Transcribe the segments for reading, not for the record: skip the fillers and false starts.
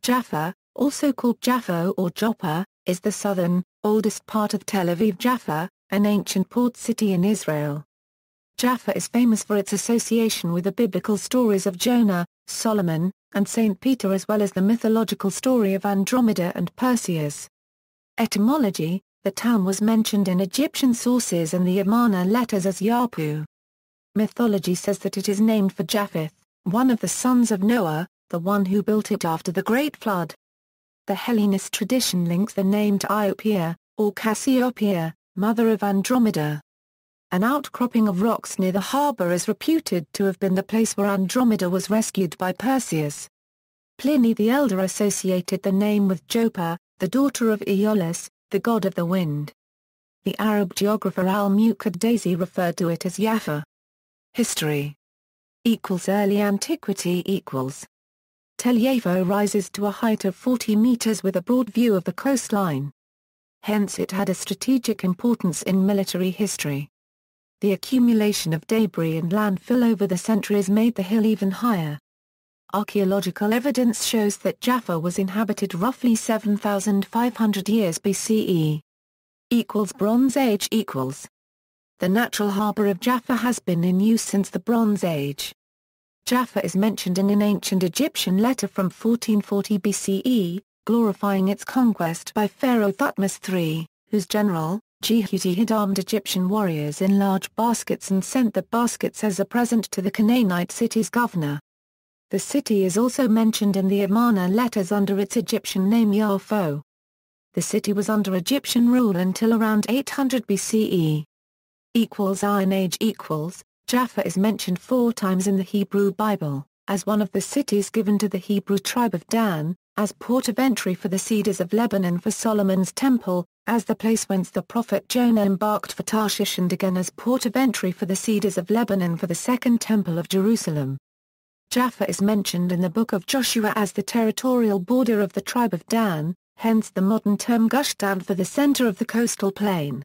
Jaffa, also called Japho or Joppa, is the southern, oldest part of Tel Aviv-Jaffa, an ancient port city in Israel. Jaffa is famous for its association with the biblical stories of Jonah, Solomon, and Saint Peter, as well as the mythological story of Andromeda and Perseus. Etymology: the town was mentioned in Egyptian sources and the Amarna letters as Japho. Mythology says that it is named for Japheth, one of the sons of Noah, the one who built it after the Great Flood. The Hellenist tradition links the name to Iopia, or Cassiopeia, mother of Andromeda. An outcropping of rocks near the harbour is reputed to have been the place where Andromeda was rescued by Perseus. Pliny the Elder associated the name with Joppa, the daughter of Aeolus, the god of the wind. The Arab geographer al-Muqaddasi referred to it as Jaffa. History = Early antiquity = Tel Jaffa rises to a height of 40 meters with a broad view of the coastline. Hence it had a strategic importance in military history. The accumulation of debris and landfill over the centuries made the hill even higher. Archaeological evidence shows that Jaffa was inhabited roughly 7,500 years BCE. Bronze Age The natural harbour of Jaffa has been in use since the Bronze Age. Jaffa is mentioned in an ancient Egyptian letter from 1440 BCE, glorifying its conquest by Pharaoh Thutmose III, whose general, Jehuti, had armed Egyptian warriors in large baskets and sent the baskets as a present to the Canaanite city's governor. The city is also mentioned in the Amarna letters under its Egyptian name Japho. The city was under Egyptian rule until around 800 BCE. Iron Age Jaffa is mentioned 4 times in the Hebrew Bible, as one of the cities given to the Hebrew tribe of Dan, as port of entry for the cedars of Lebanon for Solomon's temple, as the place whence the prophet Jonah embarked for Tarshish, and again as port of entry for the cedars of Lebanon for the second temple of Jerusalem. Jaffa is mentioned in the book of Joshua as the territorial border of the tribe of Dan, hence the modern term Gushtan for the center of the coastal plain.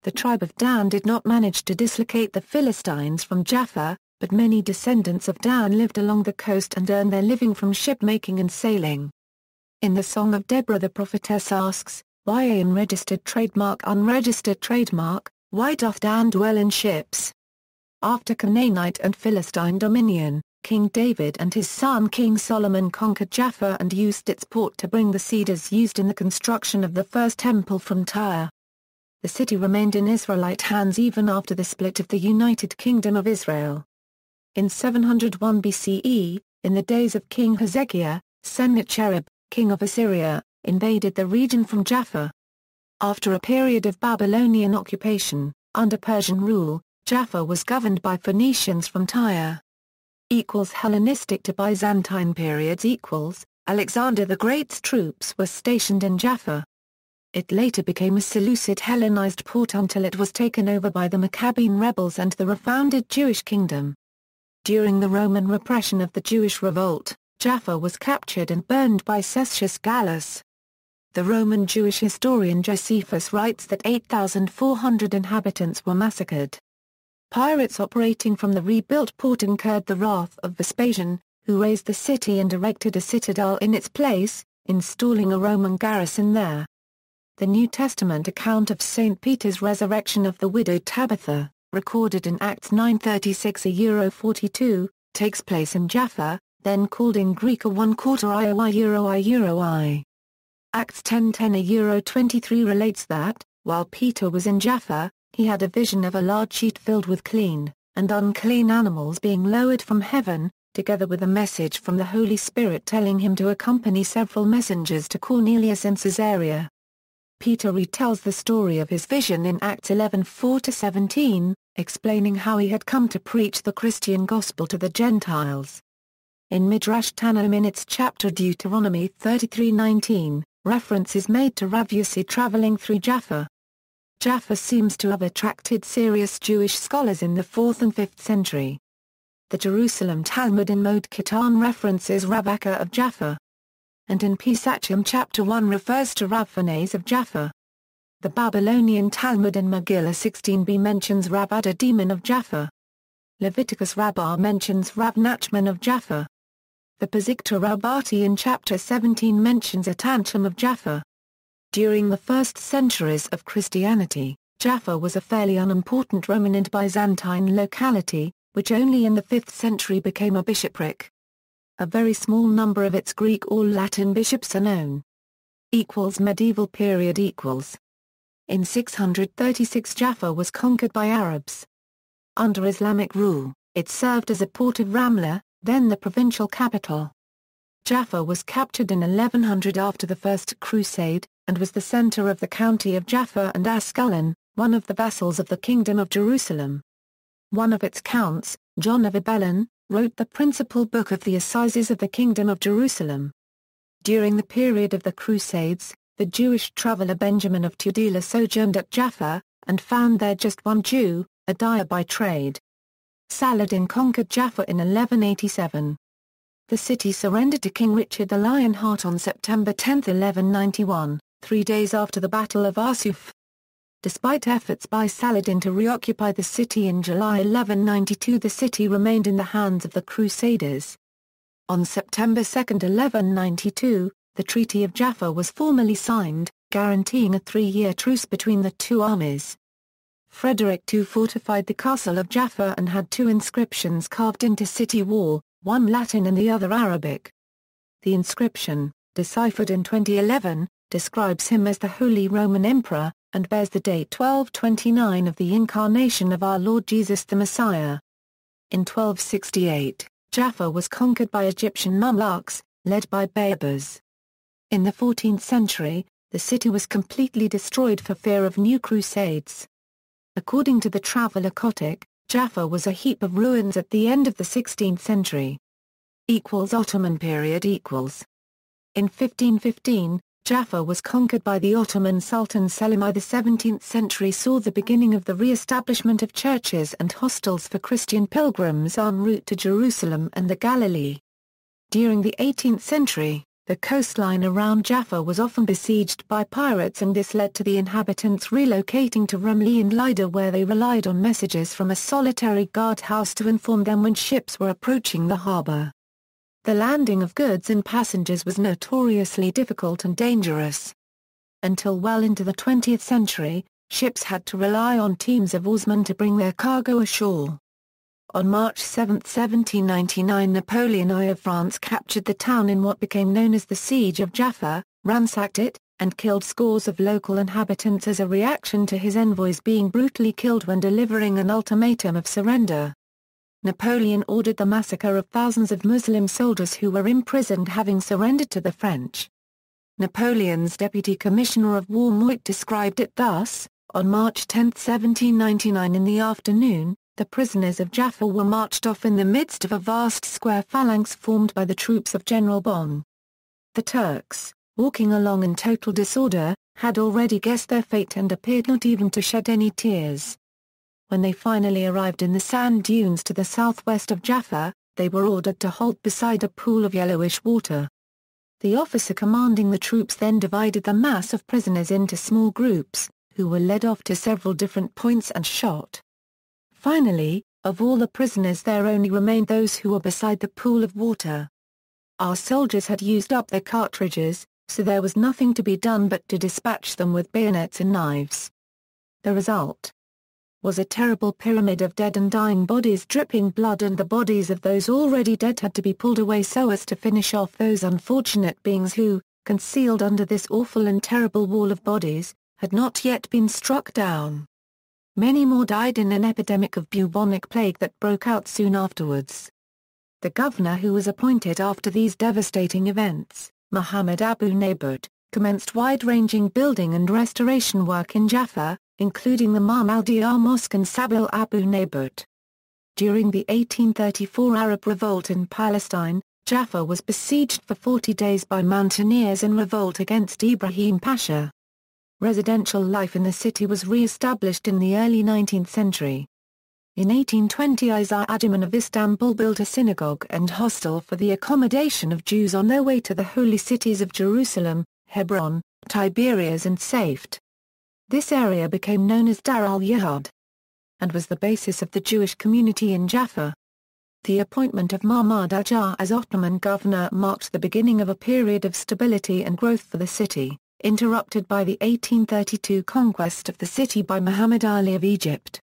The tribe of Dan did not manage to dislocate the Philistines from Jaffa, but many descendants of Dan lived along the coast and earned their living from shipmaking and sailing. In the Song of Deborah, the prophetess asks, "Why unregistered trademark, why doth Dan dwell in ships?" After Canaanite and Philistine dominion, King David and his son King Solomon conquered Jaffa and used its port to bring the cedars used in the construction of the first temple from Tyre. The city remained in Israelite hands even after the split of the United Kingdom of Israel. In 701 BCE, in the days of King Hezekiah, Sennacherib, king of Assyria, invaded the region from Jaffa. After a period of Babylonian occupation, under Persian rule, Jaffa was governed by Phoenicians from Tyre. Hellenistic to Byzantine periods Alexander the Great's troops were stationed in Jaffa. It later became a Seleucid Hellenized port until it was taken over by the Maccabean rebels and the refounded Jewish kingdom. During the Roman repression of the Jewish revolt, Jaffa was captured and burned by Cestius Gallus. The Roman Jewish historian Josephus writes that 8,400 inhabitants were massacred. Pirates operating from the rebuilt port incurred the wrath of Vespasian, who razed the city and erected a citadel in its place, installing a Roman garrison there. The New Testament account of St. Peter's resurrection of the widow Tabitha, recorded in Acts 9:36-42, takes place in Jaffa, then called in Greek a 1/4 I. Acts 10:10-23 relates that, while Peter was in Jaffa, he had a vision of a large sheet filled with clean and unclean animals being lowered from heaven, together with a message from the Holy Spirit telling him to accompany several messengers to Cornelius in Caesarea. Peter retells the story of his vision in Acts 11:4-17, explaining how he had come to preach the Christian gospel to the Gentiles. In Midrash Tannaim in its chapter Deuteronomy 33:19, reference is made to Rav Yossi traveling through Jaffa. Jaffa seems to have attracted serious Jewish scholars in the 4th and 5th century. The Jerusalem Talmud in Mod Katan references Rav Akka of Jaffa. And in Pesachim chapter 1 refers to Rav Phanes of Jaffa. The Babylonian Talmud in Megillah 16b mentions Rav Adadimon of Jaffa. Leviticus Rabbah mentions Rav Nachman of Jaffa. The Pazikta Rabbati in chapter 17 mentions a tantrum of Jaffa. During the first centuries of Christianity, Jaffa was a fairly unimportant Roman and Byzantine locality, which only in the 5th century became a bishopric. A very small number of its Greek or Latin bishops are known. Medieval period equals. In 636 Jaffa was conquered by Arabs. Under Islamic rule, it served as a port of Ramla, then the provincial capital. Jaffa was captured in 1100 after the First Crusade, and was the center of the county of Jaffa and Ascalon, one of the vassals of the Kingdom of Jerusalem. One of its counts, John of Abelin, wrote the principal book of the Assizes of the Kingdom of Jerusalem. During the period of the Crusades, the Jewish traveller Benjamin of Tudela sojourned at Jaffa, and found there just one Jew, a dyer by trade. Saladin conquered Jaffa in 1187. The city surrendered to King Richard the Lionheart on September 10, 1191, 3 days after the Battle of Arsuf. Despite efforts by Saladin to reoccupy the city in July 1192, the city remained in the hands of the Crusaders. On September 2, 1192, the Treaty of Jaffa was formally signed, guaranteeing a 3-year truce between the two armies. Frederick II fortified the castle of Jaffa and had 2 inscriptions carved into city wall, one Latin and the other Arabic. The inscription, deciphered in 2011, describes him as the Holy Roman Emperor, and bears the date 1229 of the incarnation of our Lord Jesus the Messiah. In 1268, Jaffa was conquered by Egyptian Mamluks, led by Berbers. In the 14th century, the city was completely destroyed for fear of new crusades. According to the traveller Kotik, Jaffa was a heap of ruins at the end of the 16th century. Ottoman period equals. In 1515, Jaffa was conquered by the Ottoman Sultan Selim I. The 17th century saw the beginning of the re-establishment of churches and hostels for Christian pilgrims en route to Jerusalem and the Galilee. During the 18th century, the coastline around Jaffa was often besieged by pirates, and this led to the inhabitants relocating to Ramli and Lida, where they relied on messages from a solitary guardhouse to inform them when ships were approaching the harbor. The landing of goods and passengers was notoriously difficult and dangerous. Until well into the 20th century, ships had to rely on teams of oarsmen to bring their cargo ashore. On March 7, 1799, Napoleon I of France captured the town in what became known as the Siege of Jaffa, ransacked it, and killed scores of local inhabitants as a reaction to his envoys being brutally killed when delivering an ultimatum of surrender. Napoleon ordered the massacre of thousands of Muslim soldiers who were imprisoned having surrendered to the French. Napoleon's Deputy Commissioner of War Moit described it thus: on March 10, 1799 in the afternoon, the prisoners of Jaffa were marched off in the midst of a vast square phalanx formed by the troops of General Bonn. The Turks, walking along in total disorder, had already guessed their fate and appeared not even to shed any tears. When they finally arrived in the sand dunes to the southwest of Jaffa, they were ordered to halt beside a pool of yellowish water. The officer commanding the troops then divided the mass of prisoners into small groups, who were led off to several different points and shot. Finally, of all the prisoners there only remained those who were beside the pool of water. Our soldiers had used up their cartridges, so there was nothing to be done but to dispatch them with bayonets and knives. The result was a terrible pyramid of dead and dying bodies dripping blood, and the bodies of those already dead had to be pulled away so as to finish off those unfortunate beings who, concealed under this awful and terrible wall of bodies, had not yet been struck down. Many more died in an epidemic of bubonic plague that broke out soon afterwards. The governor who was appointed after these devastating events, Muhammad Abu Nabud, commenced wide-ranging building and restoration work in Jaffa, including the Mam al-Diyar Mosque and Sabil Abu Nabud. During the 1834 Arab revolt in Palestine, Jaffa was besieged for 40 days by mountaineers in revolt against Ibrahim Pasha. Residential life in the city was re-established in the early 19th century. In 1820 Isa Aduman of Istanbul built a synagogue and hostel for the accommodation of Jews on their way to the holy cities of Jerusalem, Hebron, Tiberias and Safed. This area became known as Dar al-Yahud, and was the basis of the Jewish community in Jaffa. The appointment of Mahmud Ajar as Ottoman governor marked the beginning of a period of stability and growth for the city, interrupted by the 1832 conquest of the city by Muhammad Ali of Egypt.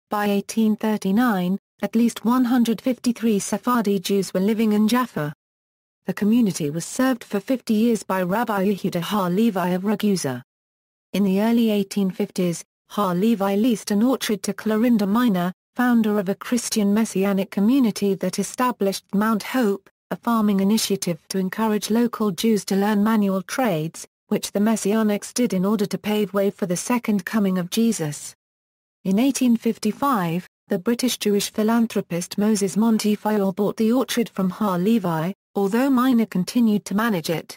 By 1839, at least 153 Sephardi Jews were living in Jaffa. The community was served for 50 years by Rabbi Yehuda Ha-Levi of Ragusa. In the early 1850s, Ha-Levi leased an orchard to Clorinda Minor, founder of a Christian Messianic community that established Mount Hope, a farming initiative to encourage local Jews to learn manual trades, which the Messianics did in order to pave way for the second coming of Jesus. In 1855, the British Jewish philanthropist Moses Montefiore bought the orchard from Ha-Levi, although Minor continued to manage it.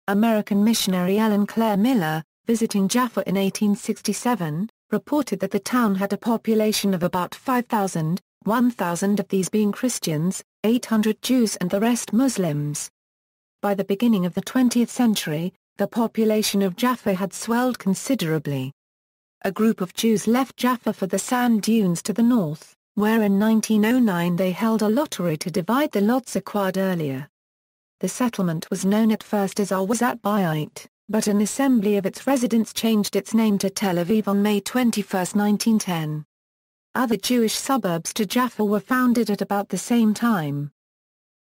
American missionary Ellen Clare Miller, visiting Jaffa in 1867, reported that the town had a population of about 5,000, 1,000 of these being Christians, 800 Jews and the rest Muslims. By the beginning of the 20th century, the population of Jaffa had swelled considerably. A group of Jews left Jaffa for the sand dunes to the north, where in 1909 they held a lottery to divide the lots acquired earlier. The settlement was known at first as Al-Wazat Bayit, but an assembly of its residents changed its name to Tel Aviv on May 21, 1910. Other Jewish suburbs to Jaffa were founded at about the same time.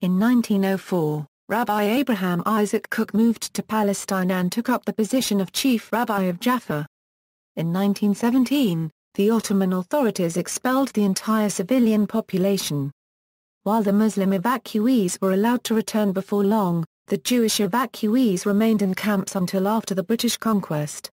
In 1904, Rabbi Abraham Isaac Cook moved to Palestine and took up the position of chief rabbi of Jaffa. In 1917, the Ottoman authorities expelled the entire civilian population. While the Muslim evacuees were allowed to return before long, the Jewish evacuees remained in camps until after the British conquest.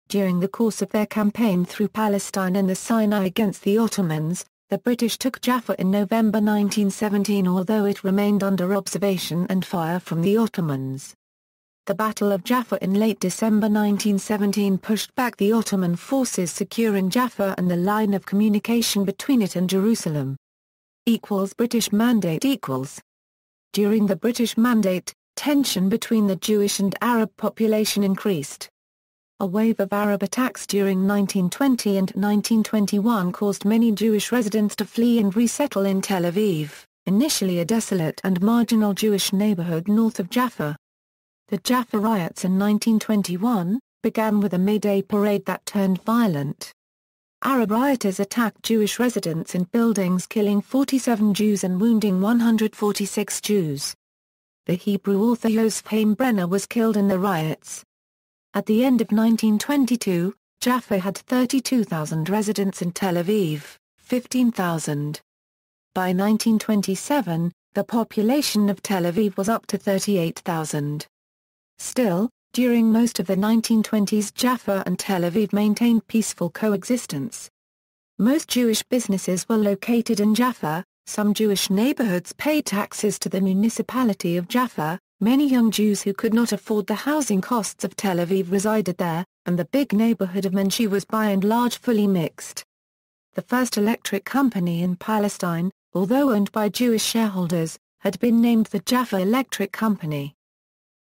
During the course of their campaign through Palestine and the Sinai against the Ottomans, the British took Jaffa in November 1917, although it remained under observation and fire from the Ottomans. The Battle of Jaffa in late December 1917 pushed back the Ottoman forces, securing Jaffa and the line of communication between it and Jerusalem. British Mandate During the British Mandate, tension between the Jewish and Arab population increased. A wave of Arab attacks during 1920 and 1921 caused many Jewish residents to flee and resettle in Tel Aviv, initially a desolate and marginal Jewish neighborhood north of Jaffa. The Jaffa Riots in 1921 began with a May Day parade that turned violent. Arab rioters attacked Jewish residents and buildings, killing 47 Jews and wounding 146 Jews. The Hebrew author Yosef Haim Brenner was killed in the riots. At the end of 1922, Jaffa had 32,000 residents in Tel Aviv, 15,000. By 1927, the population of Tel Aviv was up to 38,000. Still, during most of the 1920s, Jaffa and Tel Aviv maintained peaceful coexistence. Most Jewish businesses were located in Jaffa, some Jewish neighborhoods paid taxes to the municipality of Jaffa, many young Jews who could not afford the housing costs of Tel Aviv resided there, and the big neighborhood of Menshi was by and large fully mixed. The first electric company in Palestine, although owned by Jewish shareholders, had been named the Jaffa Electric Company.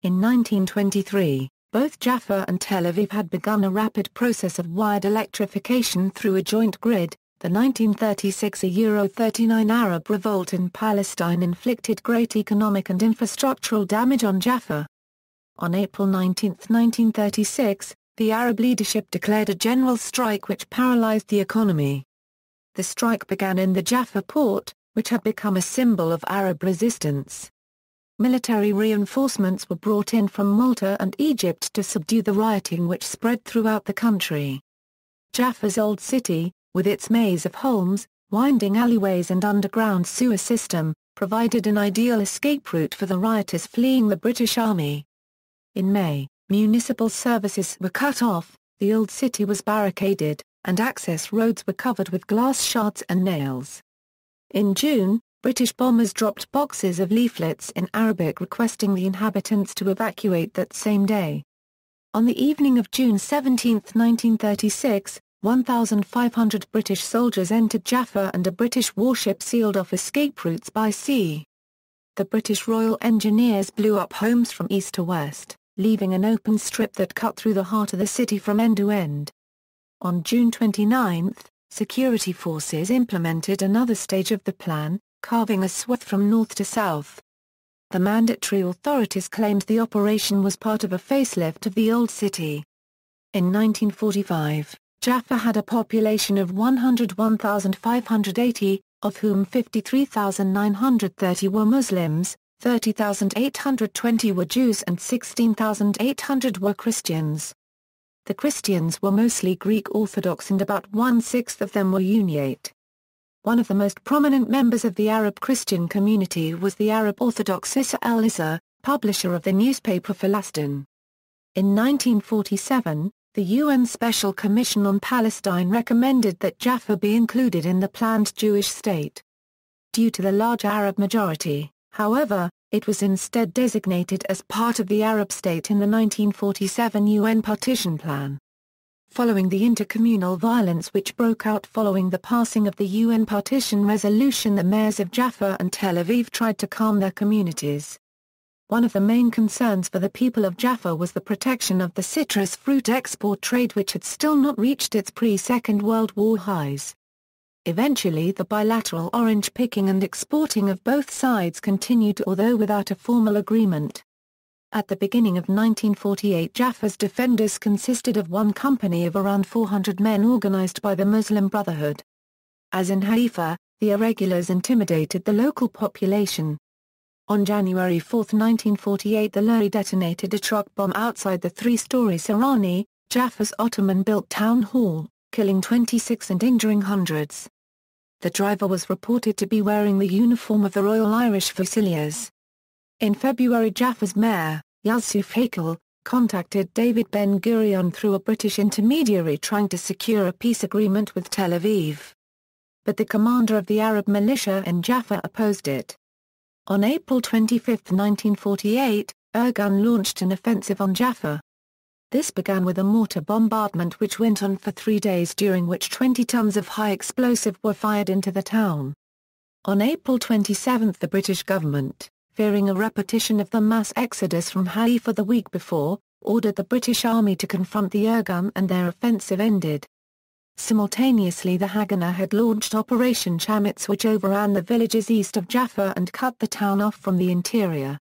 In 1923, both Jaffa and Tel Aviv had begun a rapid process of wired electrification through a joint grid. The 1936 Euro-39 Arab revolt in Palestine inflicted great economic and infrastructural damage on Jaffa. On April 19, 1936, the Arab leadership declared a general strike which paralyzed the economy. The strike began in the Jaffa port, which had become a symbol of Arab resistance. Military reinforcements were brought in from Malta and Egypt to subdue the rioting which spread throughout the country. Jaffa's old city, with its maze of homes, winding alleyways and underground sewer system, provided an ideal escape route for the rioters fleeing the British Army. In May, municipal services were cut off, the old city was barricaded, and access roads were covered with glass shards and nails. In June, British bombers dropped boxes of leaflets in Arabic requesting the inhabitants to evacuate that same day. On the evening of June 17, 1936, 1,500 British soldiers entered Jaffa and a British warship sealed off escape routes by sea. The British Royal Engineers blew up homes from east to west, leaving an open strip that cut through the heart of the city from end to end. On June 29, security forces implemented another stage of the plan, carving a swath from north to south. The Mandatory authorities claimed the operation was part of a facelift of the old city. In 1945, Jaffa had a population of 101,580, of whom 53,930 were Muslims, 30,820 were Jews and 16,800 were Christians. The Christians were mostly Greek Orthodox and about one-sixth of them were Uniate. One of the most prominent members of the Arab Christian community was the Arab Orthodox Issa al-Issa, publisher of the newspaper Falastin. In 1947, the UN Special Commission on Palestine recommended that Jaffa be included in the planned Jewish state. Due to the large Arab majority, however, it was instead designated as part of the Arab state in the 1947 UN partition plan. Following the intercommunal violence which broke out following the passing of the UN partition resolution, the mayors of Jaffa and Tel Aviv tried to calm their communities. One of the main concerns for the people of Jaffa was the protection of the citrus fruit export trade, which had still not reached its pre-Second World War highs. Eventually the bilateral orange picking and exporting of both sides continued, although without a formal agreement. At the beginning of 1948, Jaffa's defenders consisted of one company of around 400 men organized by the Muslim Brotherhood. As in Haifa, the irregulars intimidated the local population. On January 4, 1948, the lorry detonated a truck bomb outside the three-story Sarani, Jaffa's Ottoman-built town hall, killing 26 and injuring hundreds. The driver was reported to be wearing the uniform of the Royal Irish Fusiliers. In February, Jaffa's mayor, Yusuf Hakel, contacted David Ben-Gurion through a British intermediary trying to secure a peace agreement with Tel Aviv. But the commander of the Arab militia in Jaffa opposed it. On April 25, 1948, Ergun launched an offensive on Jaffa. This began with a mortar bombardment which went on for 3 days, during which 20 tons of high explosive were fired into the town. On April 27, the British government, fearing a repetition of the mass exodus from Haifa the week before, ordered the British Army to confront the Ergun, and their offensive ended. Simultaneously, the Haganah had launched Operation Chametz, which overran the villages east of Jaffa and cut the town off from the interior.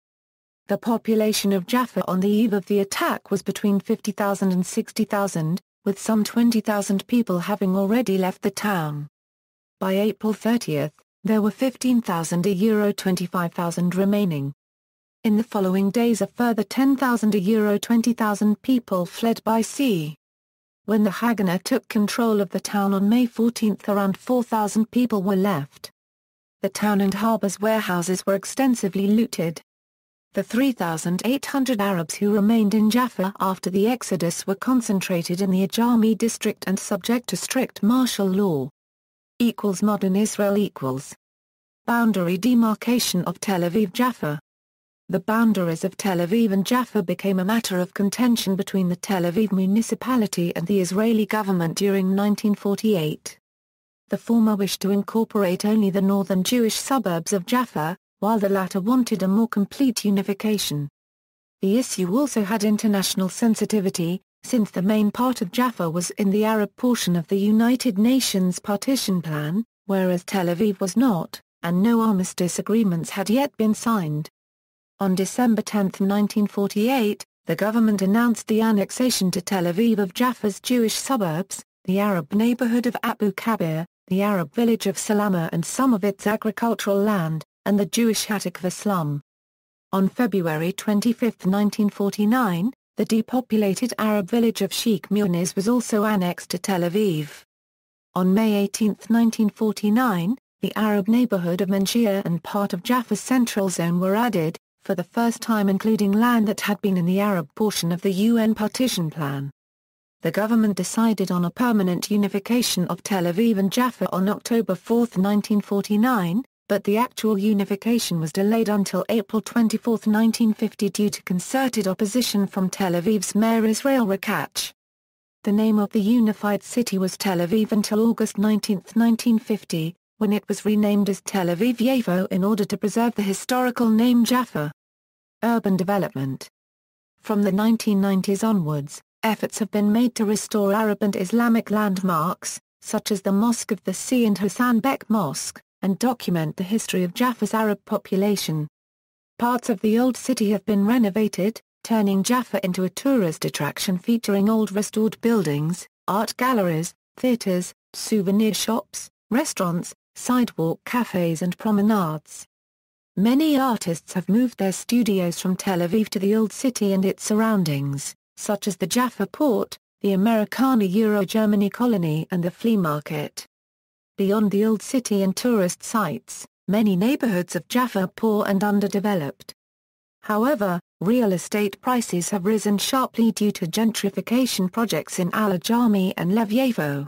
The population of Jaffa on the eve of the attack was between 50,000 and 60,000, with some 20,000 people having already left the town. By April 30, there were 15,000 (25,000) remaining. In the following days, a further 10,000 (20,000) people fled by sea. When the Haganah took control of the town on May 14, around 4,000 people were left. The town and harbor's warehouses were extensively looted. The 3,800 Arabs who remained in Jaffa after the exodus were concentrated in the Ajami district and subject to strict martial law. Modern Israel Boundary demarcation of Tel Aviv-Jaffa. The boundaries of Tel Aviv and Jaffa became a matter of contention between the Tel Aviv municipality and the Israeli government during 1948. The former wished to incorporate only the northern Jewish suburbs of Jaffa, while the latter wanted a more complete unification. The issue also had international sensitivity, since the main part of Jaffa was in the Arab portion of the United Nations partition plan, whereas Tel Aviv was not, and no armistice agreements had yet been signed. On December 10, 1948, the government announced the annexation to Tel Aviv of Jaffa's Jewish suburbs, the Arab neighborhood of Abu Kabir, the Arab village of Salama and some of its agricultural land, and the Jewish Hatikva slum. On February 25, 1949, the depopulated Arab village of Sheikh Muniz was also annexed to Tel Aviv. On May 18, 1949, the Arab neighborhood of Menshia and part of Jaffa's central zone were added, for the first time including land that had been in the Arab portion of the UN partition plan. The government decided on a permanent unification of Tel Aviv and Jaffa on October 4, 1949, but the actual unification was delayed until April 24, 1950 due to concerted opposition from Tel Aviv's mayor Israel Rakach. The name of the unified city was Tel Aviv until August 19, 1950, when it was renamed as Tel Aviv-Jaffa in order to preserve the historical name Jaffa. Urban development. From the 1990s onwards, efforts have been made to restore Arab and Islamic landmarks, such as the Mosque of the Sea and Hassan Bek Mosque, and document the history of Jaffa's Arab population. Parts of the old city have been renovated, turning Jaffa into a tourist attraction featuring old restored buildings, art galleries, theaters, souvenir shops, restaurants, sidewalk cafes and promenades. Many artists have moved their studios from Tel Aviv to the old city and its surroundings, such as the Jaffa port, the Americana Euro-Germany colony and the flea market. Beyond the old city and tourist sites, many neighborhoods of Jaffa are poor and underdeveloped. However, real estate prices have risen sharply due to gentrification projects in Al-Ajami and Lev-Yafo.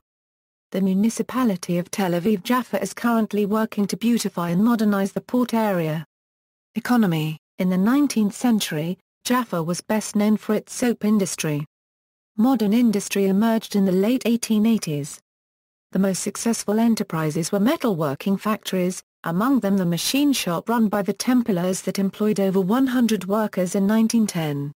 The municipality of Tel Aviv-Jaffa is currently working to beautify and modernize the port area. Economy. In the 19th century, Jaffa was best known for its soap industry. Modern industry emerged in the late 1880s. The most successful enterprises were metalworking factories, among them the machine shop run by the Templars that employed over 100 workers in 1910.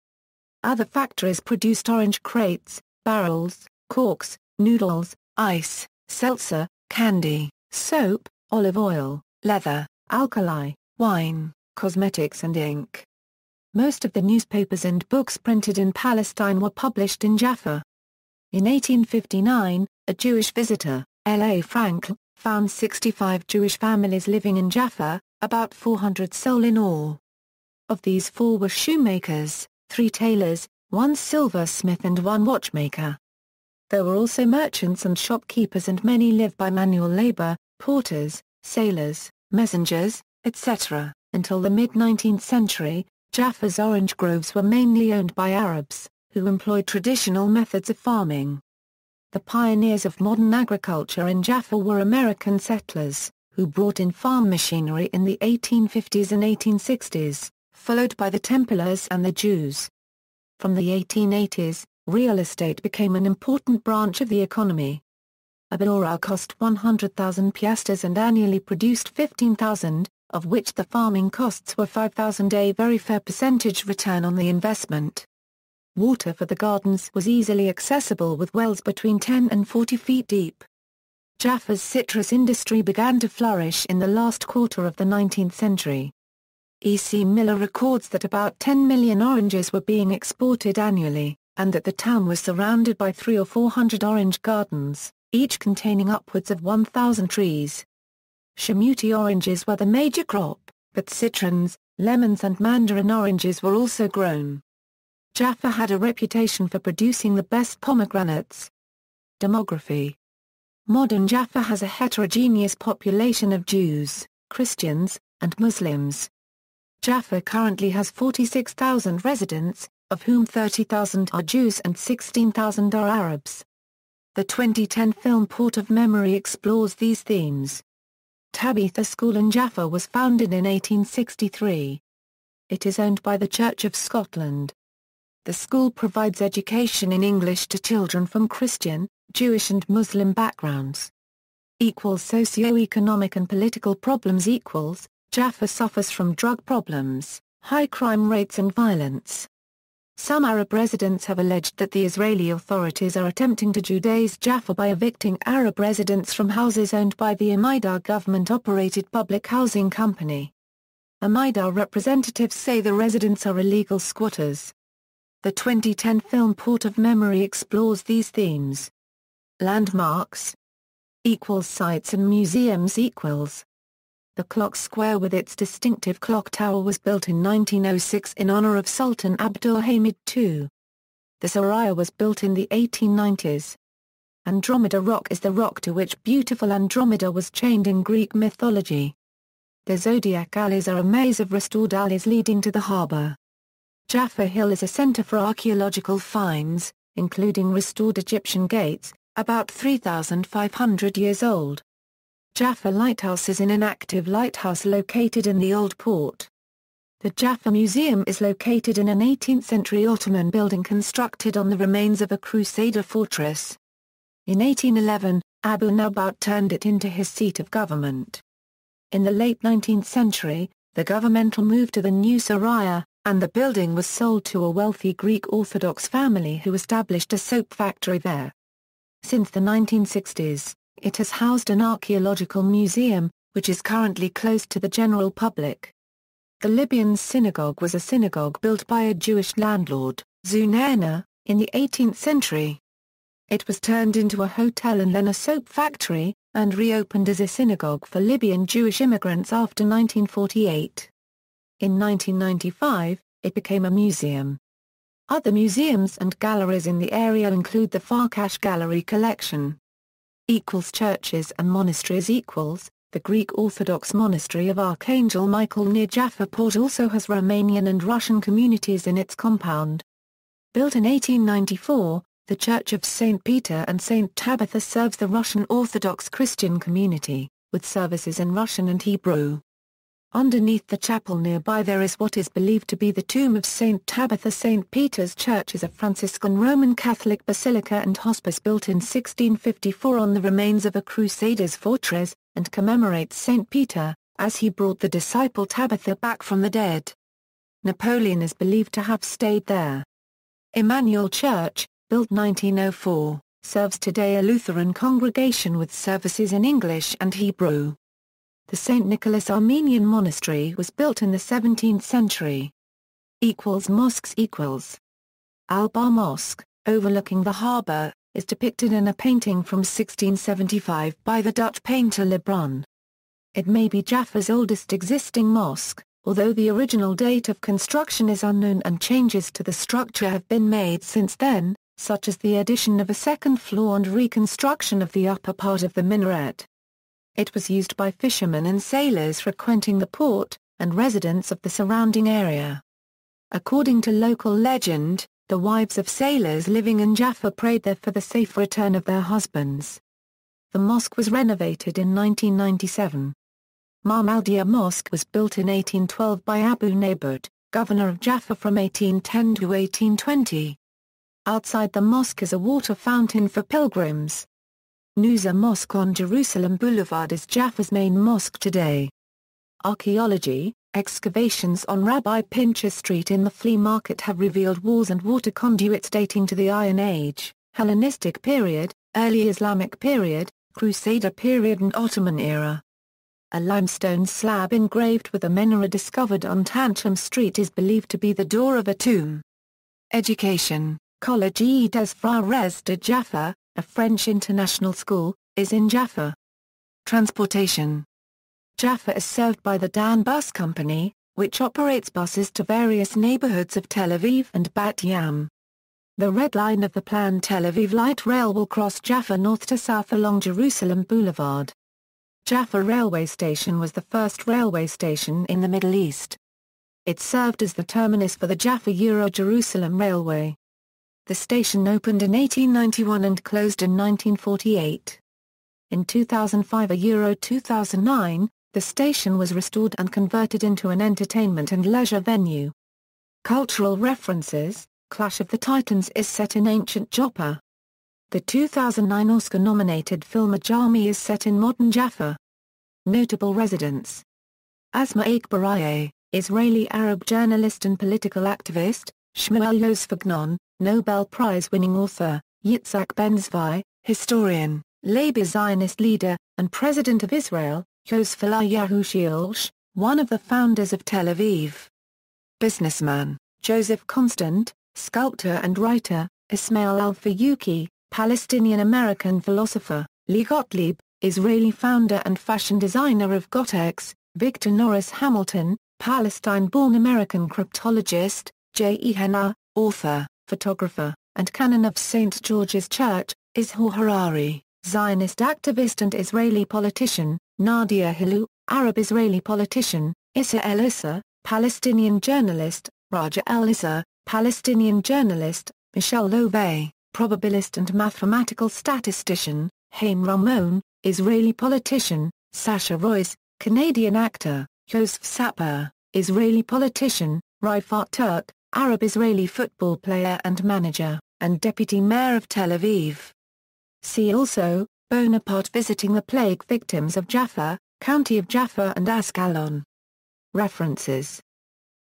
Other factories produced orange crates, barrels, corks, noodles, ice, seltzer, candy, soap, olive oil, leather, alkali, wine, cosmetics and ink. Most of the newspapers and books printed in Palestine were published in Jaffa. In 1859, a Jewish visitor, L.A. Frankel, found 65 Jewish families living in Jaffa, about 400 soul in all. Of these 4 were shoemakers, 3 tailors, 1 silversmith and 1 watchmaker. There were also merchants and shopkeepers and many lived by manual labor, porters, sailors, messengers, etc. Until the mid-19th century, Jaffa's orange groves were mainly owned by Arabs, who employed traditional methods of farming. The pioneers of modern agriculture in Jaffa were American settlers, who brought in farm machinery in the 1850s and 1860s, followed by the Templars and the Jews. From the 1880s, real estate became an important branch of the economy. A bora cost 100,000 piastres and annually produced 15,000, of which the farming costs were 5,000, a very fair percentage return on the investment. Water for the gardens was easily accessible with wells between 10 and 40 feet deep. Jaffa's citrus industry began to flourish in the last quarter of the 19th century. E.C. Miller records that about 10 million oranges were being exported annually, and that the town was surrounded by 300 or 400 orange gardens, each containing upwards of 1,000 trees. Chamuti oranges were the major crop, but citrons, lemons and mandarin oranges were also grown. Jaffa had a reputation for producing the best pomegranates. Demography. Modern Jaffa has a heterogeneous population of Jews, Christians, and Muslims. Jaffa currently has 46,000 residents, of whom 30,000 are Jews and 16,000 are Arabs. The 2010 film Port of Memory explores these themes. Tabitha School in Jaffa was founded in 1863. It is owned by the Church of Scotland. The school provides education in English to children from Christian, Jewish and Muslim backgrounds. Socio-economic and political problems equals, Jaffa suffers from drug problems, high crime rates and violence. Some Arab residents have alleged that the Israeli authorities are attempting to Judaize Jaffa by evicting Arab residents from houses owned by the Amida government-operated public housing company. Amida representatives say the residents are illegal squatters. The 2010 film Port of Memory explores these themes. Landmarks equals sites and museums equals. The clock square with its distinctive clock tower was built in 1906 in honor of Sultan Abdulhamid II. The Saraya was built in the 1890s. Andromeda Rock is the rock to which beautiful Andromeda was chained in Greek mythology. The zodiac alleys are a maze of restored alleys leading to the harbor. Jaffa Hill is a center for archaeological finds, including restored Egyptian gates, about 3,500 years old. Jaffa Lighthouse is an inactive lighthouse located in the Old Port. The Jaffa Museum is located in an 18th-century Ottoman building constructed on the remains of a Crusader fortress. In 1811, Abu Nabat turned it into his seat of government. In the late 19th century, the governmental moved to the new Saraya, and the building was sold to a wealthy Greek Orthodox family who established a soap factory there. Since the 1960s, it has housed an archaeological museum, which is currently closed to the general public. The Libyan synagogue was a synagogue built by a Jewish landlord, Zunana, in the 18th century. It was turned into a hotel and then a soap factory, and reopened as a synagogue for Libyan Jewish immigrants after 1948. In 1995, it became a museum. Other museums and galleries in the area include the Farkash Gallery collection. Churches and monasteries. The Greek Orthodox Monastery of Archangel Michael near Jaffa port also has Romanian and Russian communities in its compound. Built in 1894, the Church of St. Peter and St. Tabitha serves the Russian Orthodox Christian community, with services in Russian and Hebrew. Underneath the chapel nearby there is what is believed to be the tomb of St. Tabitha. St. Peter's Church is a Franciscan Roman Catholic basilica and hospice built in 1654 on the remains of a Crusaders' fortress, and commemorates St. Peter, as he brought the disciple Tabitha back from the dead. Napoleon is believed to have stayed there. Emmanuel Church, built 1904, serves today a Lutheran congregation with services in English and Hebrew. The St. Nicholas Armenian Monastery was built in the 17th century. Mosques. Al-Bar Mosque, overlooking the harbour, is depicted in a painting from 1675 by the Dutch painter Le Brun. It may be Jaffa's oldest existing mosque, although the original date of construction is unknown and changes to the structure have been made since then, such as the addition of a second floor and reconstruction of the upper part of the minaret. It was used by fishermen and sailors frequenting the port, and residents of the surrounding area. According to local legend, the wives of sailors living in Jaffa prayed there for the safe return of their husbands. The mosque was renovated in 1997. Mahmoudiya Mosque was built in 1812 by Abu Nabud, governor of Jaffa from 1810 to 1820. Outside the mosque is a water fountain for pilgrims. Nusa Mosque on Jerusalem Boulevard is Jaffa's main mosque today. Archaeology, excavations on Rabbi Pincher Street in the flea market have revealed walls and water conduits dating to the Iron Age, Hellenistic period, early Islamic period, Crusader period and Ottoman era. A limestone slab engraved with a menorah discovered on Tantrum Street is believed to be the door of a tomb. Education, Collège des Frères de Jaffa, a French international school, is in Jaffa. Transportation. Jaffa is served by the Dan Bus Company, which operates buses to various neighborhoods of Tel Aviv and Bat Yam. The Red Line of the planned Tel Aviv Light Rail will cross Jaffa north to south along Jerusalem Boulevard. Jaffa Railway Station was the first railway station in the Middle East. It served as the terminus for the Jaffa Euro-Jerusalem Railway. The station opened in 1891 and closed in 1948. In 2005 Euro 2009, the station was restored and converted into an entertainment and leisure venue. Cultural references, Clash of the Titans is set in ancient Joppa. The 2009 Oscar-nominated film Ajami is set in modern Jaffa. Notable residents: Asma Akbarieh, Israeli Arab journalist and political activist; Shmuel Yosefagnon, Nobel Prize-winning author; Yitzhak Ben-Zvi, historian, labor Zionist leader, and President of Israel; Yosef Eliyahu Shields, one of the founders of Tel Aviv. Businessman, Joseph Constant, sculptor and writer; Ismail Al-Fayouki, Palestinian-American philosopher; Lee Gottlieb, Israeli founder and fashion designer of Gotex; Victor Norris Hamilton, Palestine-born American cryptologist; J. E. Henna, author, photographer, and canon of St. George's Church; Ishor Harari, Zionist activist and Israeli politician; Nadia Hillou, Arab-Israeli politician; Issa El-Issa, Palestinian journalist; Raja El-Issa, Palestinian journalist; Michel Lovet, probabilist and mathematical statistician; Haim Ramon, Israeli politician; Sasha Royce, Canadian actor; Yosef Sapir, Israeli politician; Rifat Turk, Arab-Israeli football player and manager, and deputy mayor of Tel Aviv. See also, Bonaparte visiting the plague victims of Jaffa, County of Jaffa and Ascalon. References.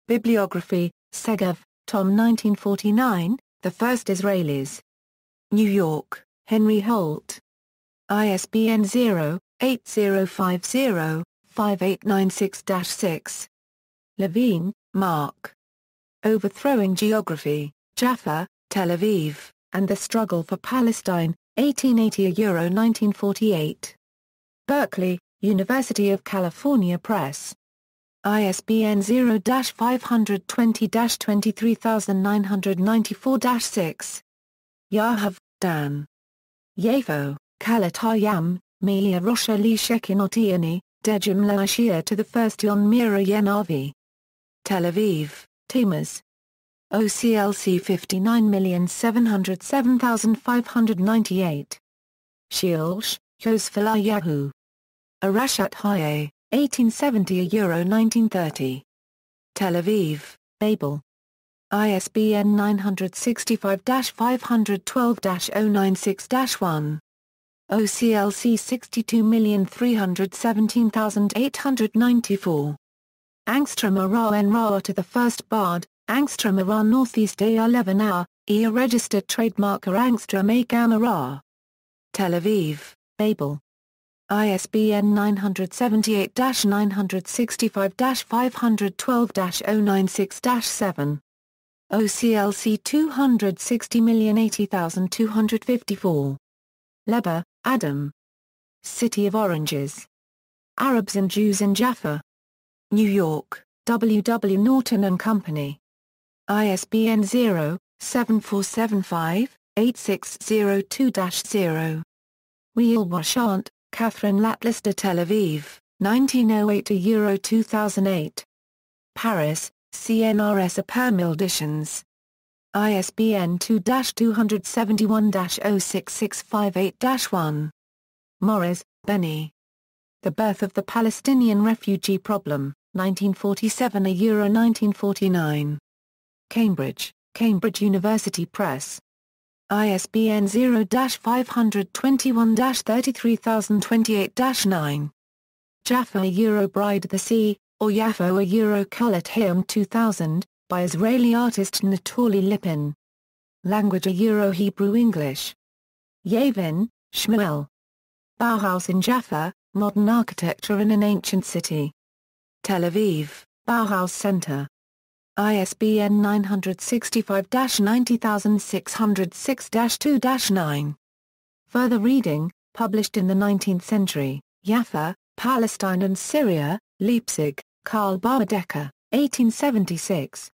Bibliography, Segev, Tom 1949, The First Israelis. New York, Henry Holt. ISBN 0-8050-5 5896-6. Levine, Mark. Overthrowing Geography, Jaffa, Tel Aviv, and the Struggle for Palestine, 1880–1948. Berkeley, University of California Press. ISBN 0-520-23994-6. Yahav, Dan. Japho, Kalatayam, Mia Rosha Li Shekinotiani, Dejum Laashia to the First Yon Mira Yenavi. Tel Aviv, Timers. OCLC 59707598. Shielsh, Yosfala Yahoo. Arashat Haye, 1870–1930. Tel Aviv, Babel. ISBN 965-512-096-1. OCLC 62317894. Angstrom Ara en Ra to the First Bard, Angstrom Ara Northeast A11 hour, registered trademarker Angstrom A Gamma Ra. Tel Aviv, Babel. ISBN 975-965-512-096-7. OCLC 260080254. Leber, Adam. City of Oranges. Arabs and Jews in Jaffa. New York, W. W. Norton and Company. ISBN 0-7475-8602-0. Wheel-Washant, Catherine Latlister Tel Aviv, 1908–2008. Paris, CNRS Apermil Editions. ISBN 2-271-06658-1. Morris, Benny. The Birth of the Palestinian Refugee Problem, 1947–1949. Cambridge, Cambridge University Press. ISBN 0-521-33028-9. Jaffa Bride the Sea, or Jaffo Kulat Hayom 2000, by Israeli artist Natali Lipin. Language Hebrew English. Yavin, Shmuel. Bauhaus in Jaffa, Modern Architecture in an Ancient City. Tel Aviv, Bauhaus Center. ISBN 965-90606-2-9. Further reading, published in the 19th century, Jaffa, Palestine and Syria, Leipzig, Karl Bauerdecker, 1876.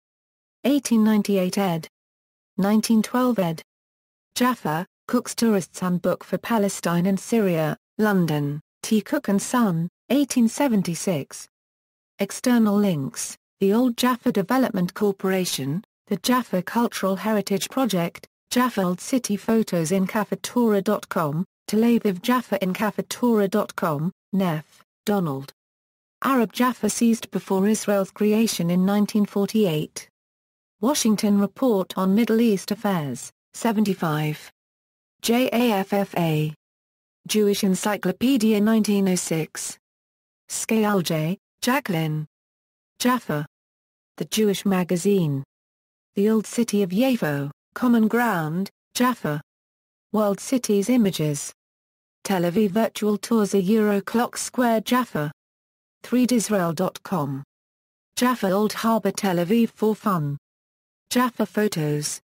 1898 ed. 1912 ed. Jaffa, Cook's Tourist's Handbook for Palestine and Syria, London, T. Cook and Son, 1876. External links: The Old Jaffa Development Corporation, the Jaffa Cultural Heritage Project, Jaffa Old City Photos in Cafetora.com, Tel Aviv-Jaffa in Cafetora.com, Neff, Donald. Arab Jaffa seized before Israel's creation in 1948. Washington Report on Middle East Affairs, 75. JAFFA. Jewish Encyclopedia 1906. Scalge, Jacqueline. Jaffa. The Jewish Magazine. The Old City of Japho, Common Ground, Jaffa. World Cities Images. Tel Aviv Virtual Tours Clock Square Jaffa. 3disrael.com. Jaffa Old Harbor Tel Aviv for Fun. Jaffa Photos.